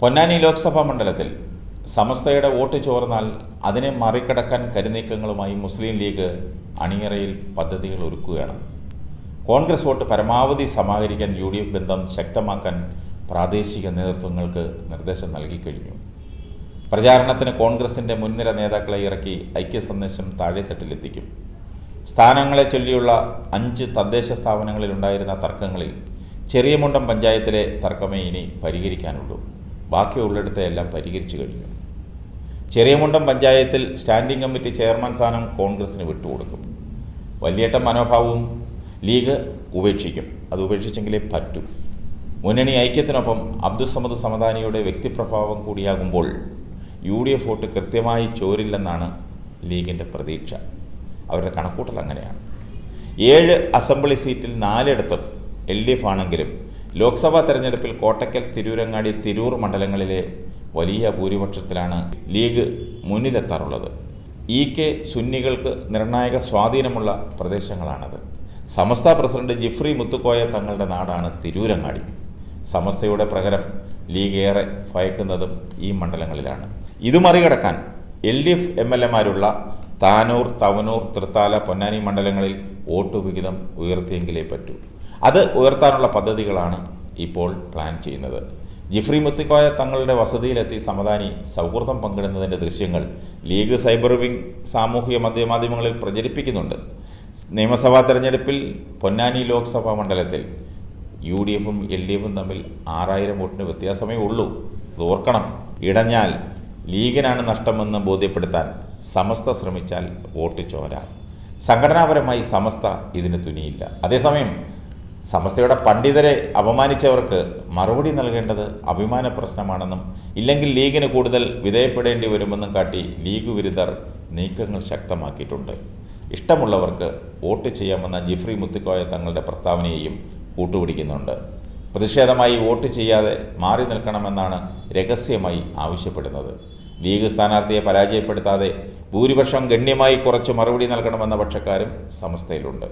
പൊന്നാനി ലോക്സഭാ മണ്ഡലത്തിൽ സമസ്തയുടെ വോട്ട് ചോർന്നാൽ അതിനെ മറികടക്കാൻ കരുനീക്കങ്ങളുമായി മുസ്ലിം ലീഗ് അണിയറയിൽ പദ്ധതികൾ ഒരുക്കുകയാണ്. കോൺഗ്രസ് വോട്ട് പരമാവധി സമാഹരിക്കാൻ UDF ബന്ധം ശക്തമാക്കാൻ പ്രാദേശിക നേതൃത്വങ്ങൾക്ക് നിർദ്ദേശം നൽകിക്കഴിഞ്ഞു. പ്രചാരണത്തിന് കോൺഗ്രസിൻ്റെ മുൻനിര നേതാക്കളെ ഇറക്കി ഐക്യസന്ദേശം താഴെത്തട്ടിലെത്തിക്കും. സ്ഥാനങ്ങളെ ചൊല്ലിയുള്ള 5 തദ്ദേശ സ്ഥാപനങ്ങളിലുണ്ടായിരുന്ന തർക്കങ്ങളിൽ ചെറിയമുണ്ടം പഞ്ചായത്തിലെ തർക്കമേ ഇനി പരിഹരിക്കാനുള്ളൂ. ബാക്കിയുള്ളിടത്തെല്ലാം പരിഹരിച്ചു കഴിഞ്ഞു. ചെറിയമുണ്ടം പഞ്ചായത്തിൽ സ്റ്റാൻഡിംഗ് കമ്മിറ്റി ചെയർമാൻ സ്ഥാനം കോൺഗ്രസിന് വിട്ടുകൊടുക്കും. വലിയേട്ട മനോഭാവവും ലീഗ് ഉപേക്ഷിക്കും. അത് ഉപേക്ഷിച്ചെങ്കിലേ പറ്റൂ. മുന്നണി ഐക്യത്തിനൊപ്പം അബ്ദുസ്സമദ് സമദാനിയുടെ വ്യക്തിപ്രഭാവം കൂടിയാകുമ്പോൾ UDF വോട്ട് കൃത്യമായി ചോരില്ലെന്നാണ് ലീഗിൻ്റെ പ്രതീക്ഷ. അവരുടെ കണക്കൂട്ടൽ അങ്ങനെയാണ്. 7 അസംബ്ലി സീറ്റിൽ 4 LDF ആണെങ്കിലും ലോക്സഭാ തെരഞ്ഞെടുപ്പിൽ കോട്ടക്കൽ, തിരൂരങ്ങാടി, തിരൂർ മണ്ഡലങ്ങളിലെ വലിയ ഭൂരിപക്ഷത്തിലാണ് ലീഗ് മുന്നിലെത്താറുള്ളത്. സുന്നികൾക്ക് നിർണായക സ്വാധീനമുള്ള പ്രദേശങ്ങളാണത്. സമസ്ത പ്രസിഡന്റ് ജിഫ്രി മുത്തുക്കോയ തങ്ങളുടെ നാടാണ് തിരൂരങ്ങാടി. സമസ്തയുടെ പ്രകരം ലീഗ് ഏറെ ഭയക്കുന്നതും ഈ മണ്ഡലങ്ങളിലാണ്. ഇത് മറികടക്കാൻ LDF MLA-മാരുള്ള താനൂർ, തവനൂർ, തൃത്താല, പൊന്നാനി മണ്ഡലങ്ങളിൽ വോട്ട് വിഹിതം ഉയർത്തിയെങ്കിലേ പറ്റൂ. അത് ഉയർത്താനുള്ള പദ്ധതികളാണ് ഇപ്പോൾ പ്ലാൻ ചെയ്യുന്നത്. ജിഫ്രി മുത്തുക്കോയ തങ്ങളുടെ വസതിയിലെത്തി സമദാനി സൗഹൃദം പങ്കിടുന്നതിൻ്റെ ദൃശ്യങ്ങൾ ലീഗ് സൈബർ വിംഗ് സാമൂഹിക മാധ്യമങ്ങളിൽ പ്രചരിപ്പിക്കുന്നുണ്ട്. നിയമസഭാ തെരഞ്ഞെടുപ്പിൽ പൊന്നാനി ലോക്സഭാ മണ്ഡലത്തിൽ UDF-ഉം LDF-ഉം തമ്മിൽ 6000 വോട്ടിന് വ്യത്യാസമേ ഉള്ളൂ. അത് ഓർക്കണം. ഇടഞ്ഞാൽ ലീഗിനാണ് നഷ്ടമെന്ന് ബോധ്യപ്പെടുത്താൻ സമസ്ത ശ്രമിച്ചാൽ വോട്ട് ചോരാം. സംഘടനാപരമായി സമസ്ത ഇതിന് തുനിയില്ല. അതേസമയം സമസ്തയുടെ പണ്ഡിതരെ അപമാനിച്ചവർക്ക് മറുപടി നൽകേണ്ടത് അഭിമാന പ്രശ്നമാണെന്നും ഇല്ലെങ്കിൽ ലീഗിന് കൂടുതൽ വിധേയപ്പെടേണ്ടി വരുമെന്നും കാട്ടി ലീഗ് വിരുദ്ധർ നീക്കങ്ങൾ ശക്തമാക്കിയിട്ടുണ്ട്. ഇഷ്ടമുള്ളവർക്ക് വോട്ട് ചെയ്യാമെന്ന ജിഫ്രി മുത്തുക്കോയ തങ്ങളുടെ പ്രസ്താവനയെയും കൂട്ടുപിടിക്കുന്നുണ്ട്. പ്രതിഷേധമായി വോട്ട് ചെയ്യാതെ മാറി നിൽക്കണമെന്നാണ് രഹസ്യമായി ആവശ്യപ്പെടുന്നത്. ലീഗ് സ്ഥാനാർത്ഥിയെ പരാജയപ്പെടുത്താതെ ഭൂരിപക്ഷം ഗണ്യമായി കുറച്ച് മറുപടി നൽകണമെന്ന പക്ഷക്കാരും സമസ്തയിലുണ്ട്.